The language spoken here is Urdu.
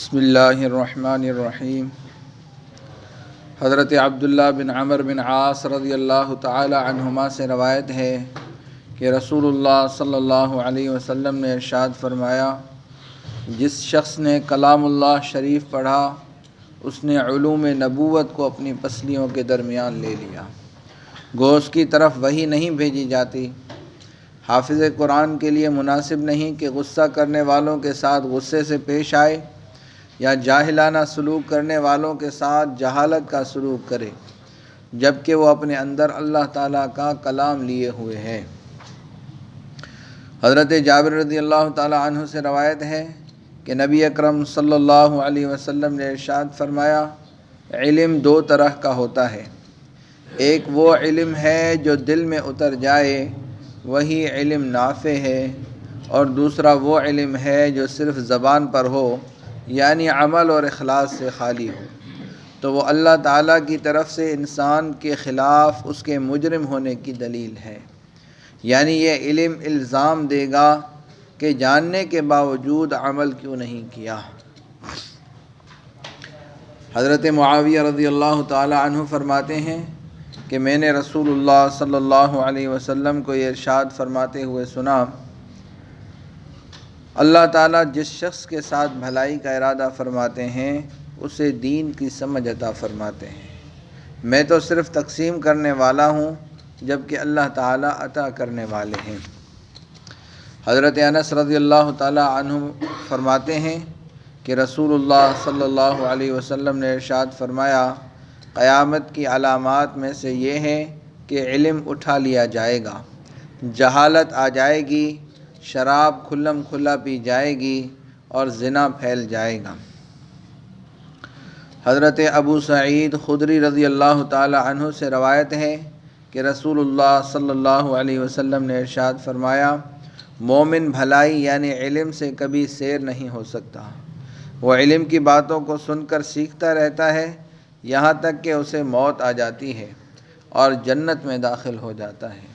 بسم اللہ الرحمن الرحیم۔ حضرت عبداللہ بن عمر بن عاص رضی اللہ تعالی عنہما سے روایت ہے کہ رسول اللہ صلی اللہ علیہ وسلم نے ارشاد فرمایا، جس شخص نے کلام اللہ شریف پڑھا اس نے علوم نبوت کو اپنی پسلیوں کے درمیان لے لیا۔ گو اس کی طرف وحی نہیں بھیجی جاتی۔ حافظ قرآن کے لیے مناسب نہیں کہ غصہ کرنے والوں کے ساتھ غصے سے پیش آئے یا جاہلانہ سلوک کرنے والوں کے ساتھ جہالت کا سلوک کرے، جبکہ وہ اپنے اندر اللہ تعالیٰ کا کلام لیے ہوئے ہے۔ حضرت جابر رضی اللہ تعالیٰ عنہ سے روایت ہے کہ نبی اکرم صلی اللہ علیہ وسلم نے ارشاد فرمایا، علم دو طرح کا ہوتا ہے، ایک وہ علم ہے جو دل میں اتر جائے، وہی علم نافع ہے، اور دوسرا وہ علم ہے جو صرف زبان پر ہو، یعنی عمل اور اخلاص سے خالی ہو، تو وہ اللہ تعالیٰ کی طرف سے انسان کے خلاف اس کے مجرم ہونے کی دلیل ہے۔ یعنی یہ علم الزام دے گا کہ جاننے کے باوجود عمل کیوں نہیں کیا۔ حضرت معاویہ رضی اللہ تعالی عنہ فرماتے ہیں کہ میں نے رسول اللہ صلی اللہ علیہ وسلم کو یہ ارشاد فرماتے ہوئے سنا، اللہ تعالیٰ جس شخص کے ساتھ بھلائی کا ارادہ فرماتے ہیں اسے دین کی سمجھ عطا فرماتے ہیں۔ میں تو صرف تقسیم کرنے والا ہوں، جبکہ اللہ تعالیٰ عطا کرنے والے ہیں۔ حضرت انس رضی اللہ تعالیٰ عنہ فرماتے ہیں کہ رسول اللہ صلی اللہ علیہ وسلم نے ارشاد فرمایا، قیامت کی علامات میں سے یہ ہے کہ علم اٹھا لیا جائے گا، جہالت آ جائے گی، شراب کھلم کھلا پی جائے گی، اور زنا پھیل جائے گا۔ حضرت ابو سعید خدری رضی اللہ تعالی عنہ سے روایت ہے کہ رسول اللہ صلی اللہ علیہ وسلم نے ارشاد فرمایا، مومن بھلائی یعنی علم سے کبھی سیر نہیں ہو سکتا۔ وہ علم کی باتوں کو سن کر سیکھتا رہتا ہے یہاں تک کہ اسے موت آ جاتی ہے اور جنت میں داخل ہو جاتا ہے۔